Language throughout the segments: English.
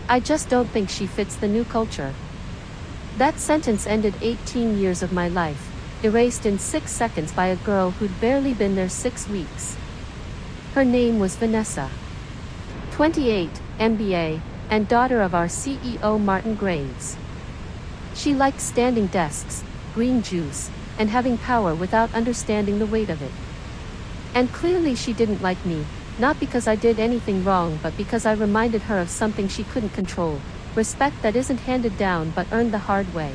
I just don't think she fits the new culture. That sentence ended 18 years of my life, erased in 6 seconds by a girl who'd barely been there 6 weeks. Her name was Vanessa. 28, MBA, and daughter of our CEO Martin Graves. She liked standing desks, green juice, and having power without understanding the weight of it. And clearly she didn't like me, not because I did anything wrong but because I reminded her of something she couldn't control, respect that isn't handed down but earned the hard way.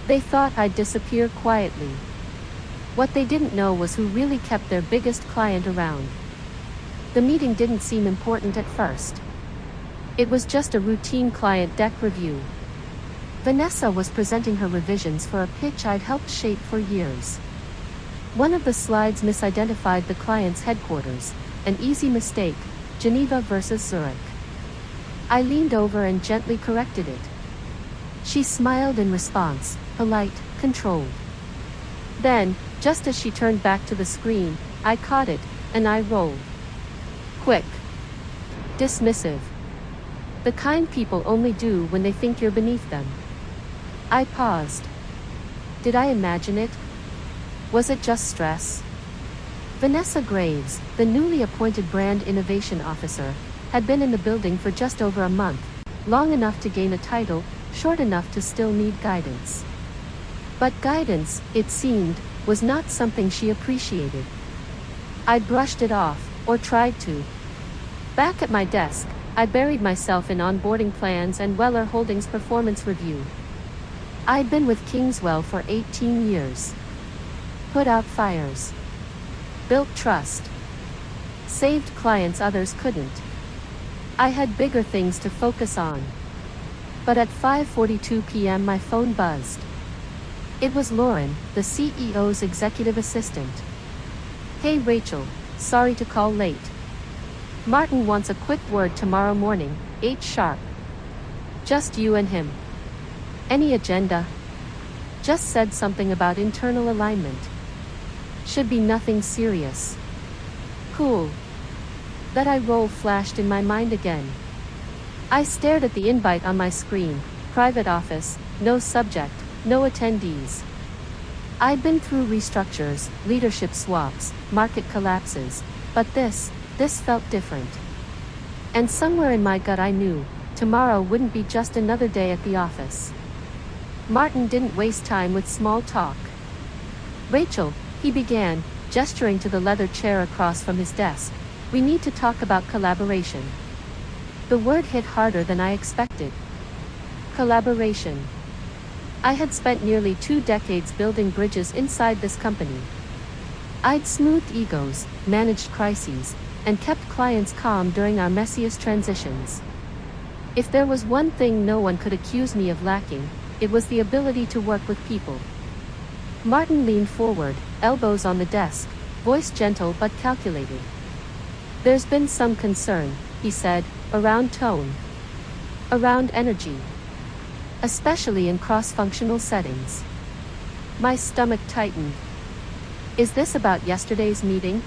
They thought I'd disappear quietly. What they didn't know was who really kept their biggest client around. The meeting didn't seem important at first. It was just a routine client deck review. Vanessa was presenting her revisions for a pitch I'd helped shape for years. One of the slides misidentified the client's headquarters, an easy mistake, Geneva versus Zurich. I leaned over and gently corrected it. She smiled in response, polite, controlled. Then, just as she turned back to the screen, I caught it, and I rolled. Quick. Dismissive. The kind people only do when they think you're beneath them. I paused. Did I imagine it? Was it just stress? Vanessa Graves, the newly appointed Brand Innovation Officer, had been in the building for just over a month, long enough to gain a title, short enough to still need guidance. But guidance, it seemed, was not something she appreciated. I brushed it off, or tried to. Back at my desk, I buried myself in onboarding plans and Weller Holdings performance review. I'd been with Kingswell for 18 years. Put out fires. Built trust. Saved clients others couldn't. I had bigger things to focus on. But at 5:42 p.m. my phone buzzed. It was Lauren, the CEO's executive assistant. Hey Rachel, sorry to call late. Martin wants a quick word tomorrow morning, 8 sharp. Just you and him. Any agenda? Just said something about internal alignment. Should be nothing serious. Cool. That eye roll flashed in my mind again. I stared at the invite on my screen, private office, no subject, no attendees. I'd been through restructures, leadership swaps, market collapses, but this felt different. And somewhere in my gut I knew, tomorrow wouldn't be just another day at the office. Martin didn't waste time with small talk. Rachel, he began, gesturing to the leather chair across from his desk, we need to talk about collaboration. The word hit harder than I expected. Collaboration. I had spent nearly 2 decades building bridges inside this company. I'd smoothed egos, managed crises, and kept clients calm during our messiest transitions. If there was one thing no one could accuse me of lacking, it was the ability to work with people. Martin leaned forward, elbows on the desk, voice gentle but calculated. There's been some concern, he said, around tone. Around energy. Especially in cross-functional settings. My stomach tightened. Is this about yesterday's meeting?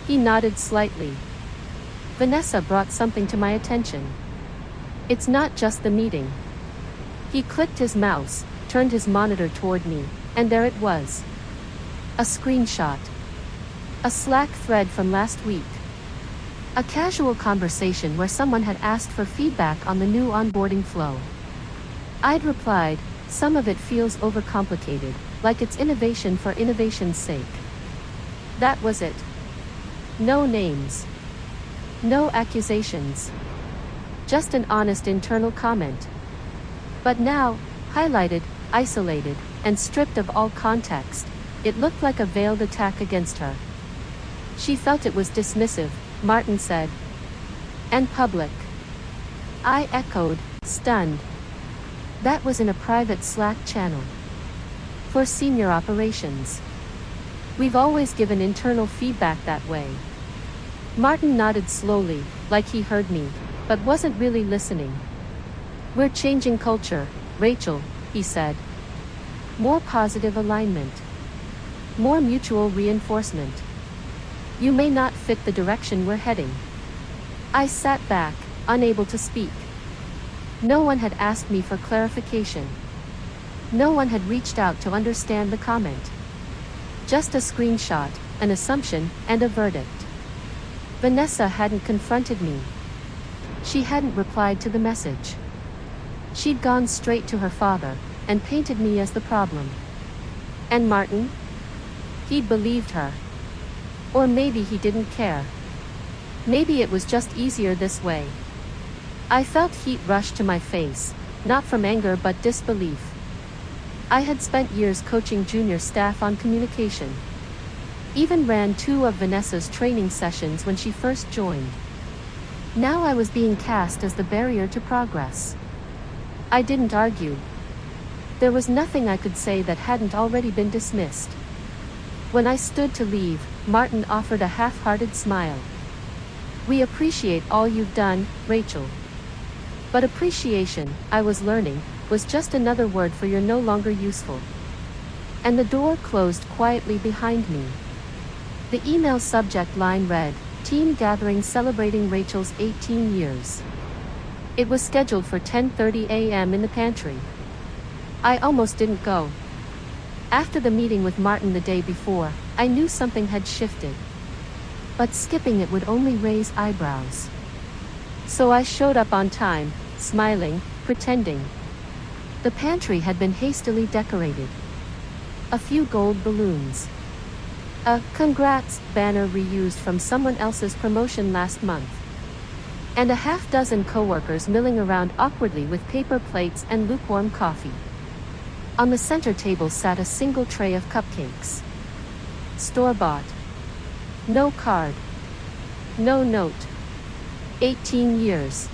He nodded slightly. Vanessa brought something to my attention. It's not just the meeting. He clicked his mouse, turned his monitor toward me, and there it was. A screenshot. A Slack thread from last week. A casual conversation where someone had asked for feedback on the new onboarding flow. I'd replied, some of it feels overcomplicated, like it's innovation for innovation's sake. That was it. No names. No accusations. Just an honest internal comment. But now, highlighted, isolated, and stripped of all context, it looked like a veiled attack against her. She felt it was dismissive, Martin said. And public. I echoed, stunned. That was in a private Slack channel. For senior operations. We've always given internal feedback that way. Martin nodded slowly, like he heard me, but wasn't really listening. We're changing culture, Rachel, he said. More positive alignment. More mutual reinforcement. You may not fit the direction we're heading. I sat back, unable to speak. No one had asked me for clarification. No one had reached out to understand the comment. Just a screenshot, an assumption, and a verdict. Vanessa hadn't confronted me. She hadn't replied to the message. She'd gone straight to her father, and painted me as the problem. And Martin? He'd believed her. Or maybe he didn't care. Maybe it was just easier this way. I felt heat rush to my face, not from anger but disbelief. I had spent years coaching junior staff on communication. Even ran 2 of Vanessa's training sessions when she first joined. Now I was being cast as the barrier to progress. I didn't argue. There was nothing I could say that hadn't already been dismissed. When I stood to leave, Martin offered a half-hearted smile. "We appreciate all you've done, Rachel." But appreciation, I was learning, was just another word for "you're no longer useful." And the door closed quietly behind me. The email subject line read, "Team gathering celebrating Rachel's 18 years." It was scheduled for 10:30 a.m. in the pantry. I almost didn't go. After the meeting with Martin the day before, I knew something had shifted. But skipping it would only raise eyebrows. So I showed up on time, smiling, pretending. The pantry had been hastily decorated. A few gold balloons. A "congrats" banner reused from someone else's promotion last month. And a half-dozen coworkers milling around awkwardly with paper plates and lukewarm coffee. On the center table sat a single tray of cupcakes. Store-bought. No card. No note. 18 years.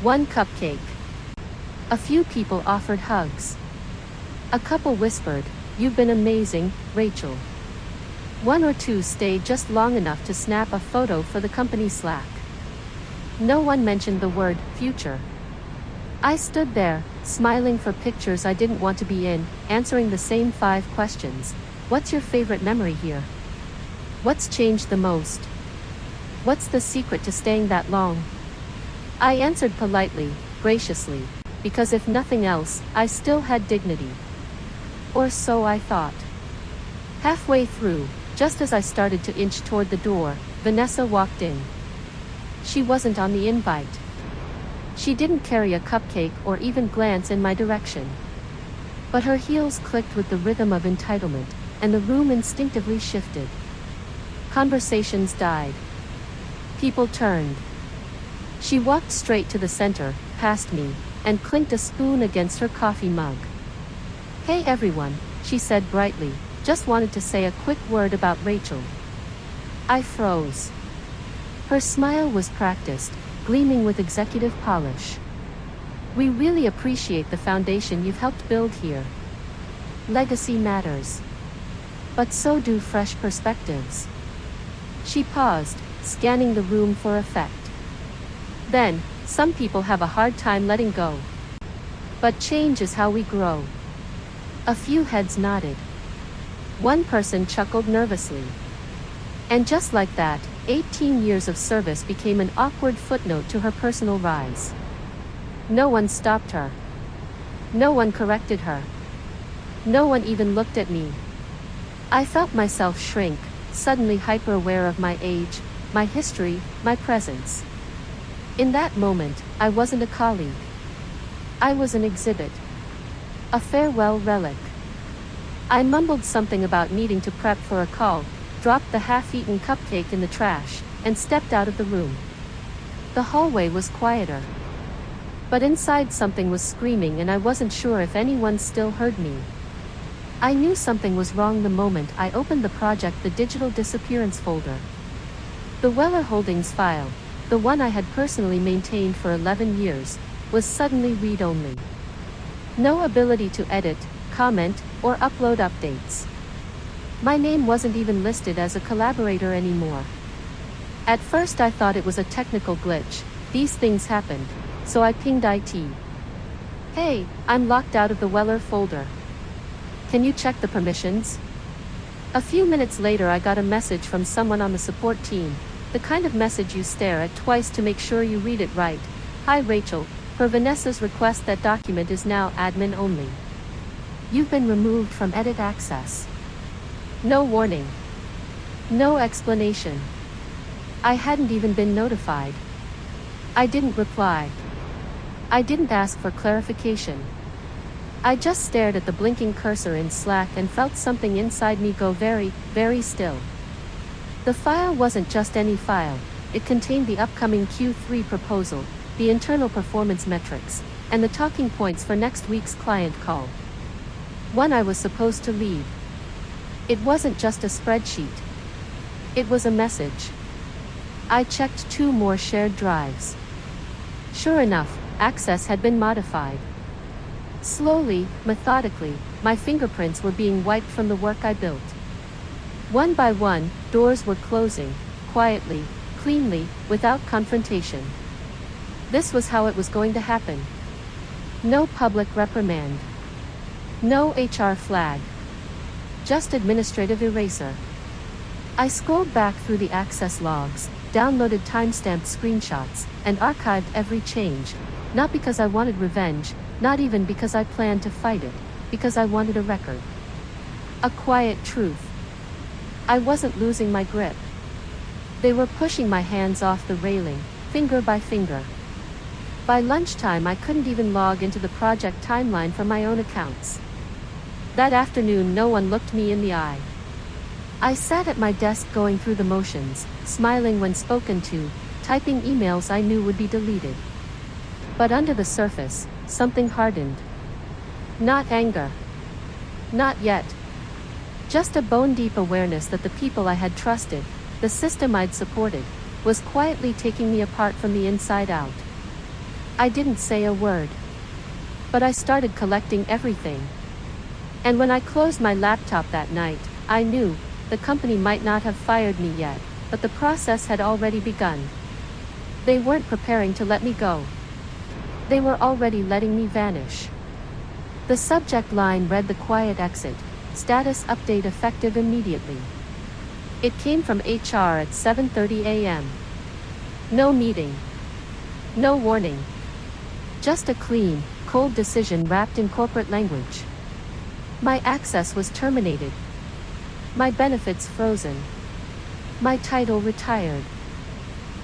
1 cupcake. A few people offered hugs. A couple whispered, "You've been amazing, Rachel." 1 or 2 stayed just long enough to snap a photo for the company Slack. No one mentioned the word "future." I stood there, smiling for pictures I didn't want to be in, answering the same 5 questions. What's your favorite memory here? What's changed the most? What's the secret to staying that long? I answered politely, graciously, because if nothing else, I still had dignity. Or so I thought. Halfway through, just as I started to inch toward the door, Vanessa walked in. She wasn't on the invite. She didn't carry a cupcake or even glance in my direction. But her heels clicked with the rhythm of entitlement, and the room instinctively shifted. Conversations died. People turned. She walked straight to the center, past me, and clinked a spoon against her coffee mug. "Hey everyone," she said brightly, "just wanted to say a quick word about Rachel." I froze. Her smile was practiced, gleaming with executive polish. "We really appreciate the foundation you've helped build here. Legacy matters. But so do fresh perspectives." She paused, scanning the room for effect. "Then, some people have a hard time letting go. But change is how we grow." A few heads nodded. One person chuckled nervously. And just like that, 18 years of service became an awkward footnote to her personal rise. No one stopped her. No one corrected her. No one even looked at me. I felt myself shrink, suddenly hyper-aware of my age, my history, my presence. In that moment, I wasn't a colleague. I was an exhibit. A farewell relic. I mumbled something about needing to prep for a call, dropped the half-eaten cupcake in the trash, and stepped out of the room. The hallway was quieter. But inside something was screaming and I wasn't sure if anyone still heard me. I knew something was wrong the moment I opened the project the digital disappearance folder. The Weller Holdings file, the one I had personally maintained for 11 years, was suddenly read-only. No ability to edit, comment, or upload updates. My name wasn't even listed as a collaborator anymore. At first I thought it was a technical glitch. These things happened, so I pinged IT. "Hey, I'm locked out of the Weller folder. Can you check the permissions?" A few minutes later I got a message from someone on the support team, the kind of message you stare at twice to make sure you read it right. "Hi Rachel, Per Vanessa's request, that document is now admin only. You've been removed from edit access. No warning. No explanation. I hadn't even been notified. I didn't reply. I didn't ask for clarification. I just stared at the blinking cursor in Slack and felt something inside me go very, very still. The file wasn't just any file, it contained the upcoming Q3 proposal, the internal performance metrics, and the talking points for next week's client call. One I was supposed to lead. It wasn't just a spreadsheet. It was a message. I checked 2 more shared drives. Sure enough, access had been modified. Slowly, methodically, my fingerprints were being wiped from the work I built. One by one, doors were closing, quietly, cleanly, without confrontation. This was how it was going to happen. No public reprimand. No HR flag. Just administrative eraser. I scrolled back through the access logs, downloaded timestamped screenshots, and archived every change, not because I wanted revenge, not even because I planned to fight it, because I wanted a record. A quiet truth. I wasn't losing my grip. They were pushing my hands off the railing, finger by finger. By lunchtime, I couldn't even log into the project timeline for my own accounts. That afternoon, no one looked me in the eye. I sat at my desk going through the motions, smiling when spoken to, typing emails I knew would be deleted. But under the surface, something hardened. Not anger. Not yet. Just a bone-deep awareness that the people I had trusted, the system I'd supported, was quietly taking me apart from the inside out. I didn't say a word. But I started collecting everything. And when I closed my laptop that night, I knew, the company might not have fired me yet, but the process had already begun. They weren't preparing to let me go. They were already letting me vanish. The subject line read "The Quiet Exit, status update effective immediately." It came from HR at 7:30 a.m. No meeting. No warning. Just a clean, cold decision wrapped in corporate language. My access was terminated. My benefits frozen. My title retired.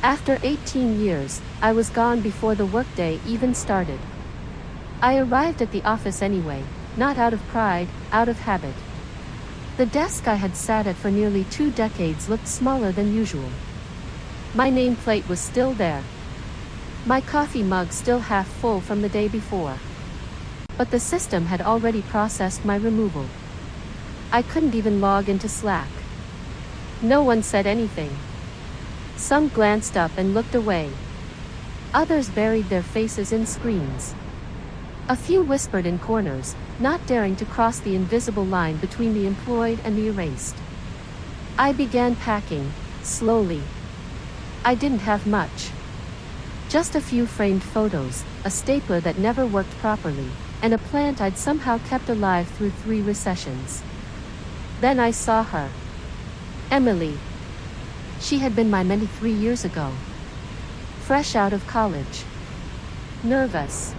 After 18 years, I was gone before the workday even started. I arrived at the office anyway, not out of pride, out of habit. The desk I had sat at for nearly 2 decades looked smaller than usual. My nameplate was still there. My coffee mug still half full from the day before. But the system had already processed my removal. I couldn't even log into Slack. No one said anything. Some glanced up and looked away. Others buried their faces in screens. A few whispered in corners, not daring to cross the invisible line between the employed and the erased. I began packing, slowly. I didn't have much. Just a few framed photos, a stapler that never worked properly, and a plant I'd somehow kept alive through 3 recessions. Then I saw her. Emily. She had been my mentee 3 years ago. Fresh out of college. Nervous.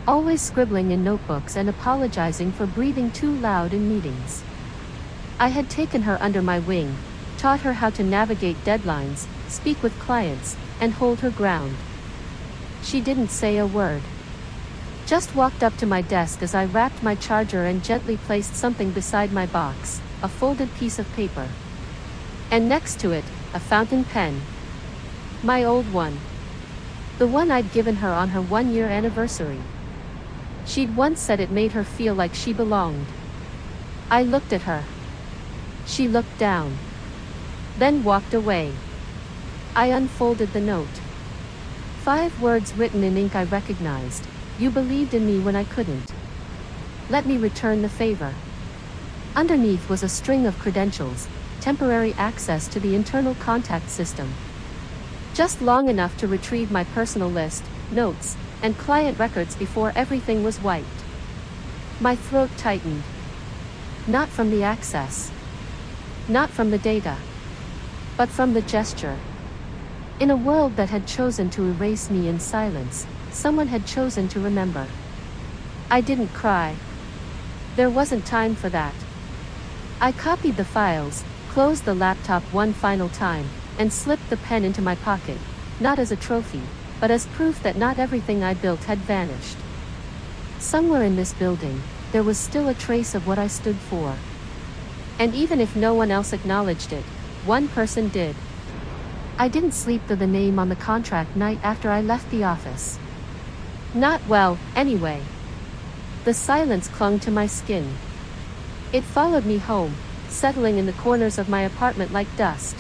Always scribbling in notebooks and apologizing for breathing too loud in meetings. I had taken her under my wing, taught her how to navigate deadlines, speak with clients, and hold her ground. She didn't say a word. Just walked up to my desk as I wrapped my charger and gently placed something beside my box, a folded piece of paper. And next to it, a fountain pen. My old one. The one I'd given her on her 1-year anniversary. She'd once said it made her feel like she belonged. I looked at her. She looked down. Then walked away. I unfolded the note. 5 words written in ink I recognized. You believed in me when I couldn't. Let me return the favor. Underneath was a string of credentials, temporary access to the internal contact system. Just long enough to retrieve my personal list, notes, and client records before everything was wiped. My throat tightened. Not from the access. Not from the data. But from the gesture. In a world that had chosen to erase me in silence, someone had chosen to remember. I didn't cry. There wasn't time for that. I copied the files, closed the laptop one final time, and slipped the pen into my pocket, not as a trophy, but as proof that not everything I built had vanished. Somewhere in this building, there was still a trace of what I stood for. And even if no one else acknowledged it, one person did. I didn't sleep through the name on the contract night after I left the office. Not well, anyway. The silence clung to my skin. It followed me home, settling in the corners of my apartment like dust.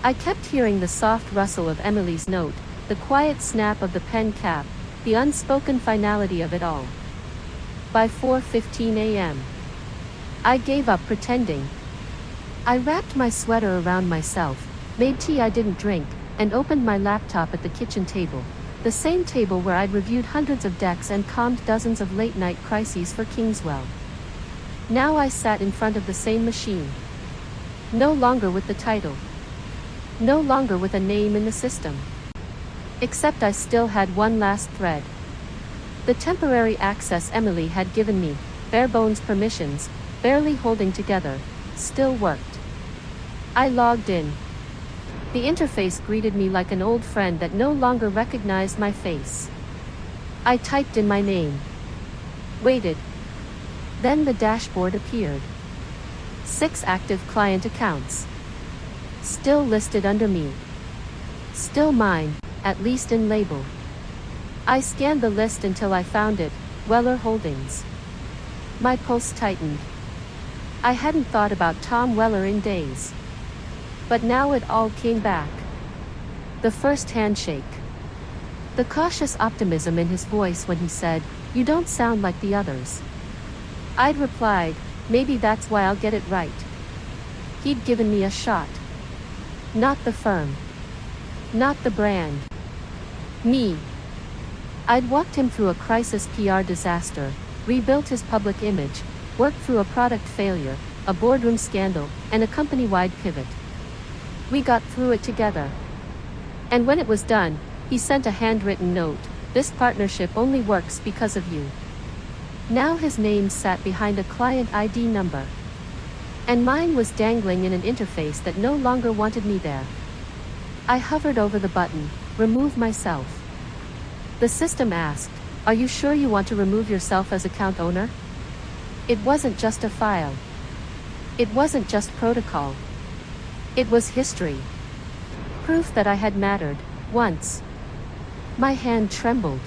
I kept hearing the soft rustle of Emily's note, the quiet snap of the pen cap, the unspoken finality of it all. By 4:15 a.m., I gave up pretending. I wrapped my sweater around myself, made tea I didn't drink, and opened my laptop at the kitchen table, the same table where I'd reviewed hundreds of decks and calmed dozens of late-night crises for Kingswell. Now I sat in front of the same machine. No longer with the title. No longer with a name in the system. Except I still had one last thread. The temporary access Emily had given me, bare-bones permissions, barely holding together, still worked. I logged in. The interface greeted me like an old friend that no longer recognized my face. I typed in my name. Waited. Then the dashboard appeared. 6 active client accounts. Still listed under me. Still mine, at least in label. I scanned the list until I found it, Weller Holdings. My pulse tightened. I hadn't thought about Tom Weller in days. But now it all came back. The first handshake. The cautious optimism in his voice when he said, "You don't sound like the others." I'd replied, "Maybe that's why I'll get it right." He'd given me a shot. Not the firm. Not the brand. Me. I'd walked him through a crisis PR disaster, rebuilt his public image, worked through a product failure, a boardroom scandal, and a company-wide pivot. We got through it together. And when it was done, he sent a handwritten note, "This partnership only works because of you." Now his name sat behind a client ID number. And mine was dangling in an interface that no longer wanted me there. I hovered over the button, "Remove myself." The system asked, "Are you sure you want to remove yourself as account owner?" It wasn't just a file. It wasn't just protocol. It was history. Proof that I had mattered, once. My hand trembled.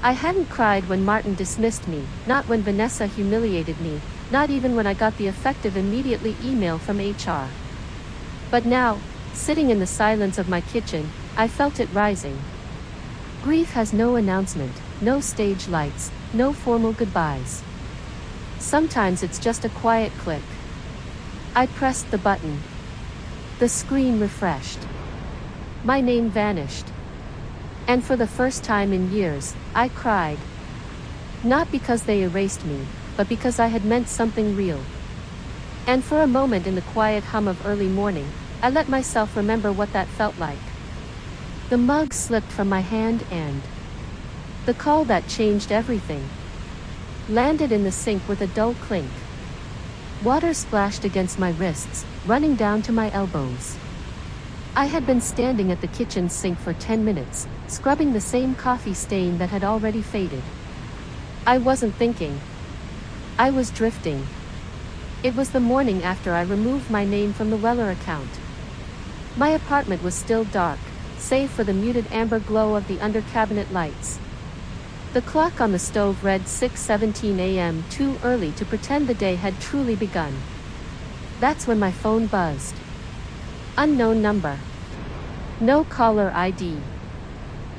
I hadn't cried when Martin dismissed me, not when Vanessa humiliated me, not even when I got the effective immediately email from HR. But now, sitting in the silence of my kitchen, I felt it rising. Grief has no announcement, no stage lights, no formal goodbyes. Sometimes it's just a quiet click. I pressed the button. The screen refreshed. My name vanished. And for the first time in years, I cried. Not because they erased me, but because I had meant something real. And for a moment in the quiet hum of early morning, I let myself remember what that felt like. The mug slipped from my hand and the call that changed everything landed in the sink with a dull clink. Water splashed against my wrists, running down to my elbows. I had been standing at the kitchen sink for 10 minutes, scrubbing the same coffee stain that had already faded. I wasn't thinking. I was drifting. It was the morning after I removed my name from the Weller account. My apartment was still dark, save for the muted amber glow of the under-cabinet lights. The clock on the stove read 6:17 a.m., too early to pretend the day had truly begun. That's when my phone buzzed. Unknown number. No caller ID.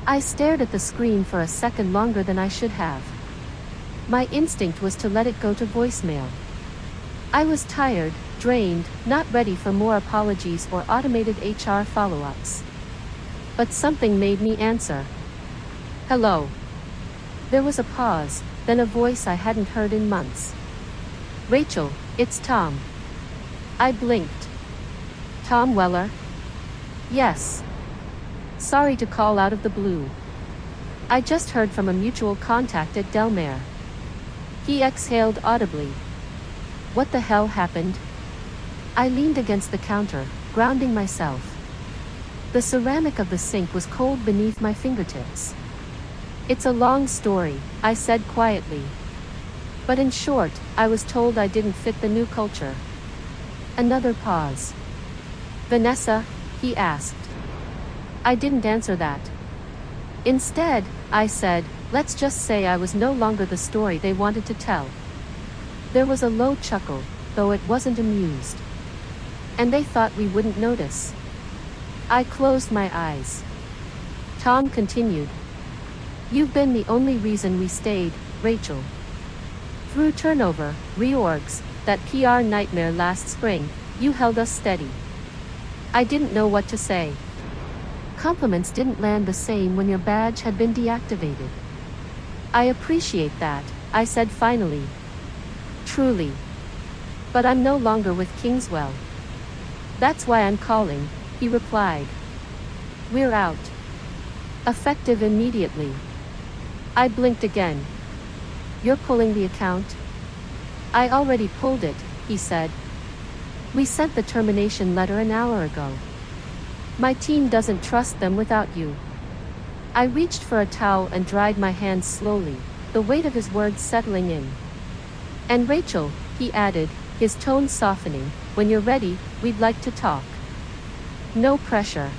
I stared at the screen for a second longer than I should have. My instinct was to let it go to voicemail. I was tired, drained, not ready for more apologies or automated HR follow-ups. But something made me answer. "Hello." There was a pause, then a voice I hadn't heard in months. "Rachel, it's Tom." I blinked. "Tom Weller?" "Yes. Sorry to call out of the blue." I just heard from a mutual contact at Delmare. He exhaled audibly. What the hell happened? I leaned against the counter, grounding myself. The ceramic of the sink was cold beneath my fingertips. It's a long story, I said quietly. But in short, I was told I didn't fit the new culture. Another pause. Vanessa, he asked. I didn't answer that. Instead, I said, let's just say I was no longer the story they wanted to tell. There was a low chuckle, though it wasn't amused. And they thought we wouldn't notice. I closed my eyes. Tom continued. You've been the only reason we stayed, Rachel. Through turnover, reorgs, that PR nightmare last spring, you held us steady. I didn't know what to say. Compliments didn't land the same when your badge had been deactivated. I appreciate that, I said finally. Truly. But I'm no longer with Kingswell. That's why I'm calling, he replied. We're out. Effective immediately. I blinked again. You're pulling the account? I already pulled it, he said. We sent the termination letter an hour ago. My team doesn't trust them without you. I reached for a towel and dried my hands slowly, the weight of his words settling in. And Rachel, he added, his tone softening, when you're ready, we'd like to talk. No pressure.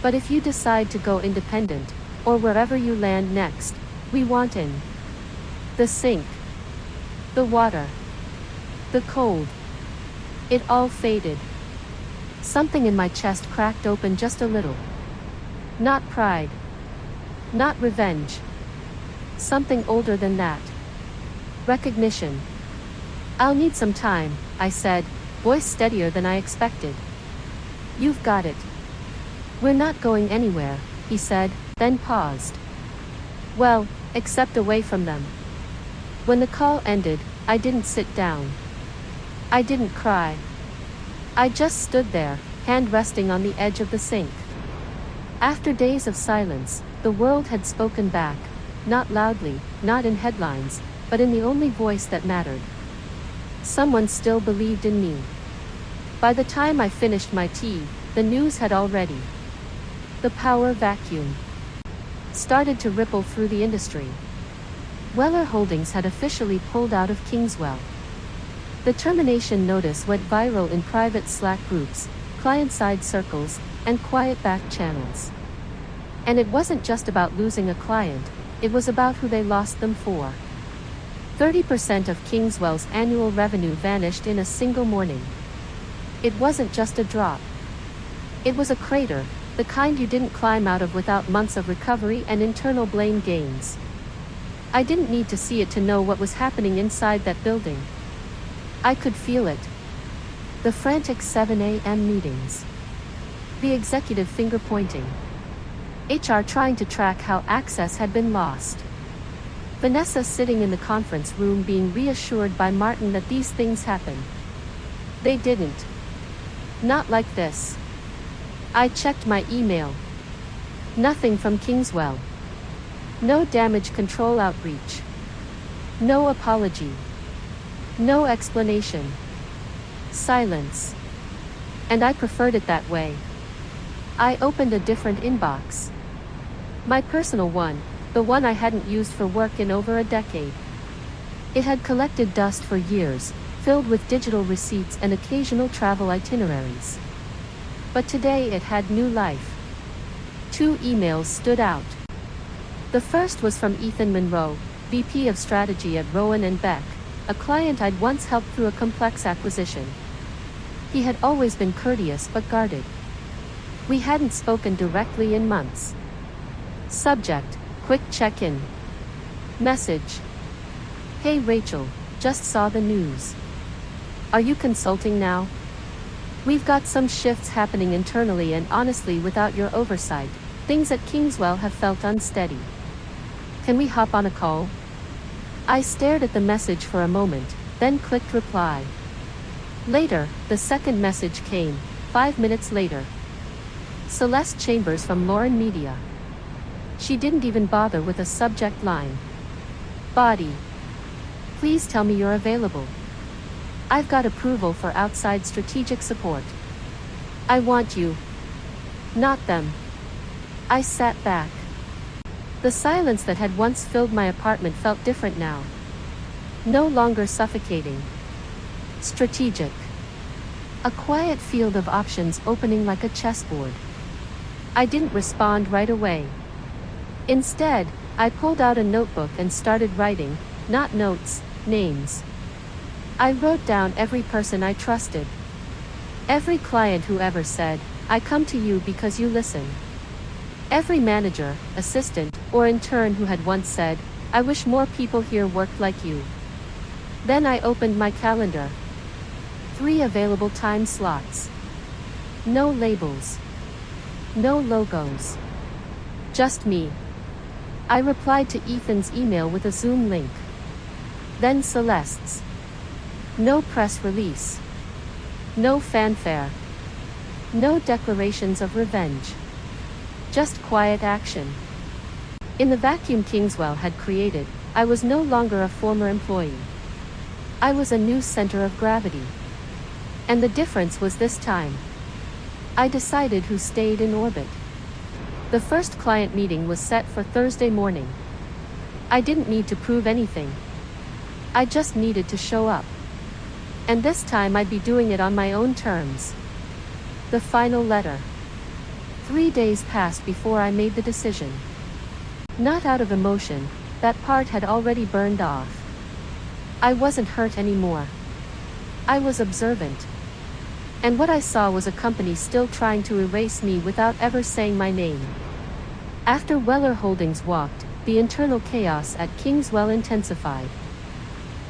But if you decide to go independent, or wherever you land next, we want in. The sink. The water. The cold. It all faded. Something in my chest cracked open just a little. Not pride. Not revenge. Something older than that. Recognition. I'll need some time, I said, voice steadier than I expected. You've got it. We're not going anywhere, he said, then paused. Well, except away from them. When the call ended, I didn't sit down. I didn't cry. I just stood there, hand resting on the edge of the sink. After days of silence, the world had spoken back, not loudly, not in headlines, but in the only voice that mattered. Someone still believed in me. By the time I finished my tea, the news had already. The power vacuum started to ripple through the industry. Weller Holdings had officially pulled out of Kingswell. The termination notice went viral in private Slack groups, client-side circles, and quiet back channels. And it wasn't just about losing a client, it was about who they lost them for. 30% of Kingswell's annual revenue vanished in a single morning. It wasn't just a drop. It was a crater, the kind you didn't climb out of without months of recovery and internal blame games. I didn't need to see it to know what was happening inside that building. I could feel it. The frantic 7 a.m. meetings. The executive finger pointing. HR trying to track how access had been lost. Vanessa sitting in the conference room being reassured by Martin that these things happen. They didn't. Not like this. I checked my email. Nothing from Kingswell. No damage control outreach. No apology. No explanation. Silence. And I preferred it that way. I opened a different inbox. My personal one, the one I hadn't used for work in over a decade. It had collected dust for years, filled with digital receipts and occasional travel itineraries. But today it had new life. 2 emails stood out. The first was from Ethan Monroe, VP of Strategy at Rowan & Beck, a client I'd once helped through a complex acquisition. He had always been courteous but guarded. We hadn't spoken directly in months. Subject, quick check-in. Message. Hey Rachel, just saw the news. Are you consulting now? We've got some shifts happening internally and honestly without your oversight, things at Kingswell have felt unsteady. Can we hop on a call? I stared at the message for a moment, then clicked reply. Later, the second message came, 5 minutes later. Celeste Chambers from Lauren Media. She didn't even bother with a subject line. Body. Please tell me you're available. I've got approval for outside strategic support. I want you. Not them. I sat back. The silence that had once filled my apartment felt different now. No longer suffocating. Strategic. A quiet field of options opening like a chessboard. I didn't respond right away. Instead, I pulled out a notebook and started writing, not notes, names. I wrote down every person I trusted. Every client who ever said, "I come to you because you listen." Every manager, assistant, or intern who had once said, "I wish more people here worked like you." Then I opened my calendar. 3 available time slots. No labels. No logos. Just me. I replied to Ethan's email with a Zoom link. Then Celeste's. No press release. No fanfare. No declarations of revenge. Just quiet action. In the vacuum Kingswell had created, I was no longer a former employee. I was a new center of gravity. And the difference was this time. I decided who stayed in orbit. The first client meeting was set for Thursday morning. I didn't need to prove anything. I just needed to show up. And this time I'd be doing it on my own terms. The final letter. 3 days passed before I made the decision. Not out of emotion, that part had already burned off. I wasn't hurt anymore. I was observant. And what I saw was a company still trying to erase me without ever saying my name. After Weller Holdings walked, the internal chaos at Kingswell intensified.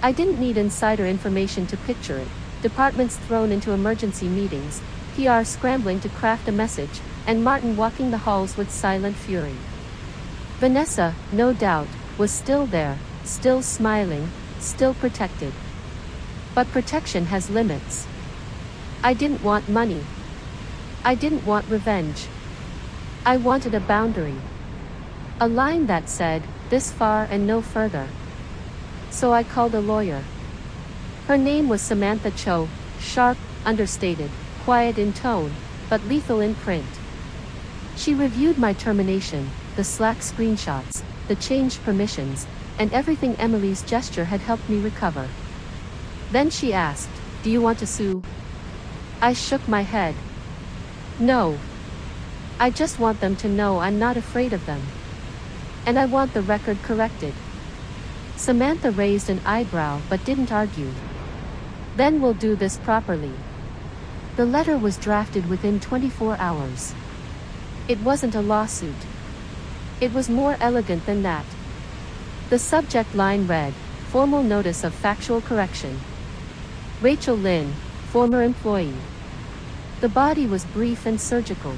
I didn't need insider information to picture it: departments thrown into emergency meetings, PR scrambling to craft a message, and Martin walking the halls with silent fury. Vanessa, no doubt, was still there, still smiling, still protected. But protection has limits. I didn't want money. I didn't want revenge. I wanted a boundary. A line that said, "This far and no further." So I called a lawyer. Her name was Samantha Cho, sharp, understated, quiet in tone, but lethal in print. She reviewed my termination, the Slack screenshots, the changed permissions, and everything Emily's gesture had helped me recover. Then she asked, "Do you want to sue?" I shook my head. No. I just want them to know I'm not afraid of them. And I want the record corrected. Samantha raised an eyebrow but didn't argue. Then we'll do this properly. The letter was drafted within 24 hours. It wasn't a lawsuit. It was more elegant than that. The subject line read, "Formal notice of factual correction. Rachel Lynn, former employee." The body was brief and surgical.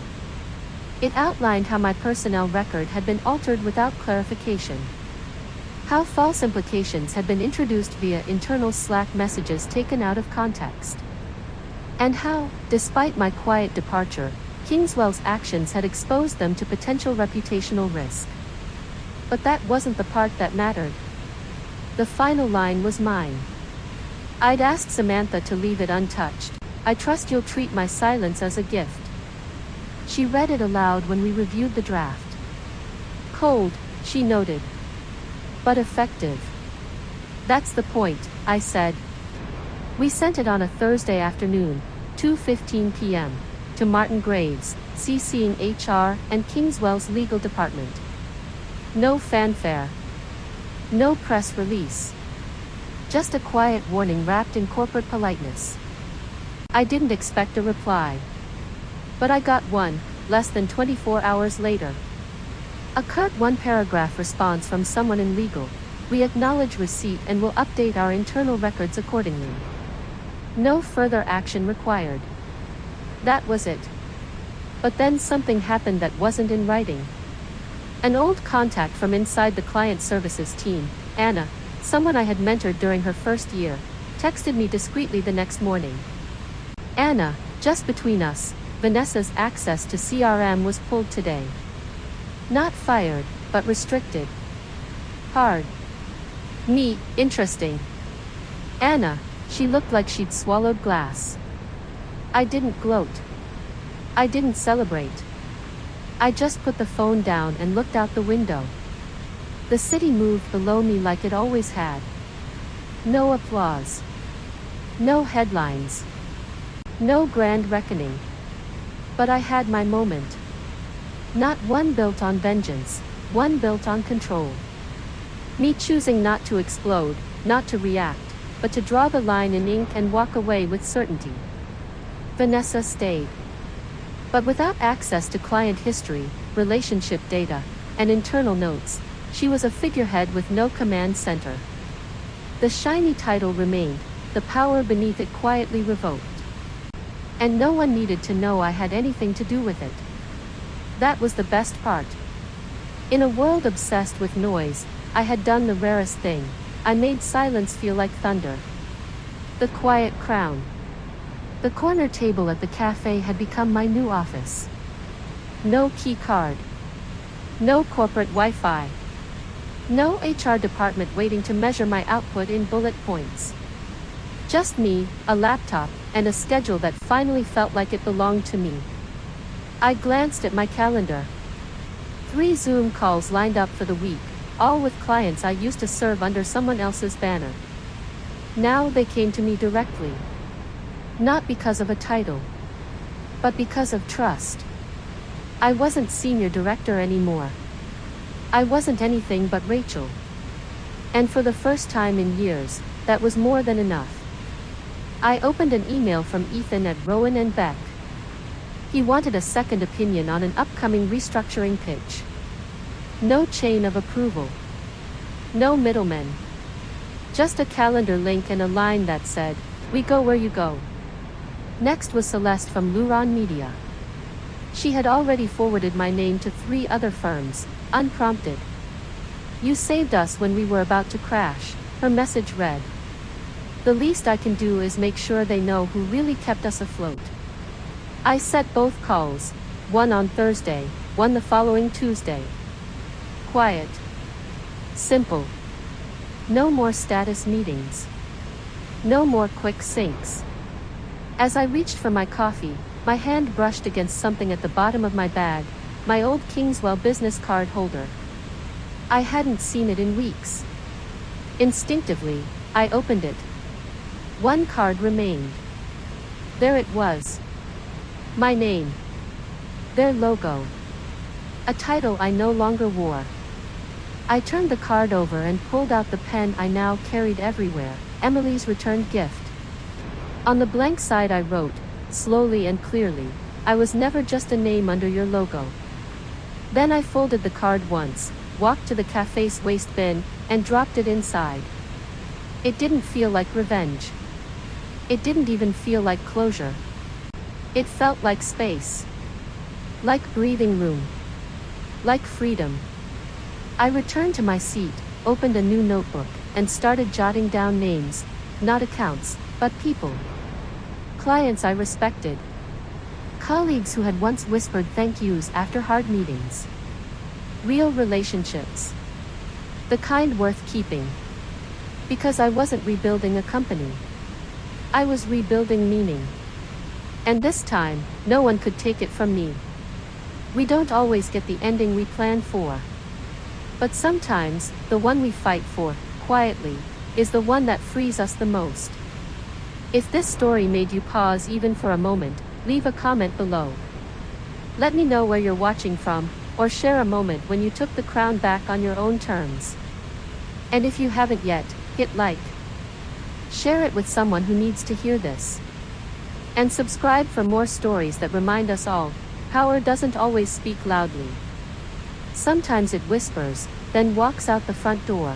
It outlined how my personnel record had been altered without clarification. How false implications had been introduced via internal Slack messages taken out of context. And how, despite my quiet departure, Kingswell's actions had exposed them to potential reputational risk. But that wasn't the part that mattered. The final line was mine. I'd asked Samantha to leave it untouched. "I trust you'll treat my silence as a gift." She read it aloud when we reviewed the draft. Cold, she noted. But effective. "That's the point," I said. We sent it on a Thursday afternoon, 2:15 p.m., to Martin Graves, CCing HR and Kingswell's legal department. No fanfare. No press release. Just a quiet warning wrapped in corporate politeness. I didn't expect a reply. But I got one, less than 24 hours later. A curt one-paragraph response from someone in legal. "We acknowledge receipt and will update our internal records accordingly. No further action required." That was it. But then something happened that wasn't in writing. An old contact from inside the client services team, Anna, someone I had mentored during her first year, texted me discreetly the next morning. "Anna, just between us, Vanessa's access to CRM was pulled today. Not fired, but restricted. Hard. Me, interesting. Anna, she looked like she'd swallowed glass. I didn't gloat. I didn't celebrate. I just put the phone down and looked out the window. The city moved below me like it always had. No applause. No headlines. No grand reckoning. But I had my moment. Not one built on vengeance, one built on control. Me choosing not to explode, not to react, but to draw the line in ink and walk away with certainty. Vanessa stayed. But without access to client history, relationship data, and internal notes, she was a figurehead with no command center. The shiny title remained, the power beneath it quietly revoked. And no one needed to know I had anything to do with it. That was the best part. In a world obsessed with noise, I had done the rarest thing. I made silence feel like thunder. The quiet crown. The corner table at the cafe had become my new office. No key card. No corporate Wi-Fi. No HR department waiting to measure my output in bullet points. Just me, a laptop, and a schedule that finally felt like it belonged to me. I glanced at my calendar. 3 Zoom calls lined up for the week, all with clients I used to serve under someone else's banner. Now they came to me directly. Not because of a title, but because of trust. I wasn't senior director anymore. I wasn't anything but Rachel. And for the first time in years, that was more than enough. I opened an email from Ethan at Rowan and Beck. He wanted a second opinion on an upcoming restructuring pitch. No chain of approval. No middlemen. Just a calendar link and a line that said, "We go where you go." Next was Celeste from Luron Media. She had already forwarded my name to 3 other firms, unprompted. "You saved us when we were about to crash," her message read. "The least I can do is make sure they know who really kept us afloat." I set both calls, one on Thursday, one the following Tuesday. Quiet. Simple. No more status meetings. No more quick syncs. As I reached for my coffee, my hand brushed against something at the bottom of my bag, my old Kingswell business card holder. I hadn't seen it in weeks. Instinctively, I opened it. One card remained. There it was. My name. Their logo. A title I no longer wore. I turned the card over and pulled out the pen I now carried everywhere, Emily's returned gift. On the blank side I wrote, slowly and clearly, "I was never just a name under your logo." Then I folded the card once, walked to the cafe's waste bin, and dropped it inside. It didn't feel like revenge. It didn't even feel like closure. It felt like space. Like breathing room. Like freedom. I returned to my seat, opened a new notebook, and started jotting down names, not accounts, but people. Clients I respected. Colleagues who had once whispered thank yous after hard meetings. Real relationships. The kind worth keeping. Because I wasn't rebuilding a company. I was rebuilding meaning. And this time, no one could take it from me. We don't always get the ending we plan for. But sometimes, the one we fight for, quietly, is the one that frees us the most. If this story made you pause even for a moment, leave a comment below. Let me know where you're watching from, or share a moment when you took the crown back on your own terms. And if you haven't yet, hit like. Share it with someone who needs to hear this. And subscribe for more stories that remind us all, power doesn't always speak loudly. Sometimes it whispers, then walks out the front door.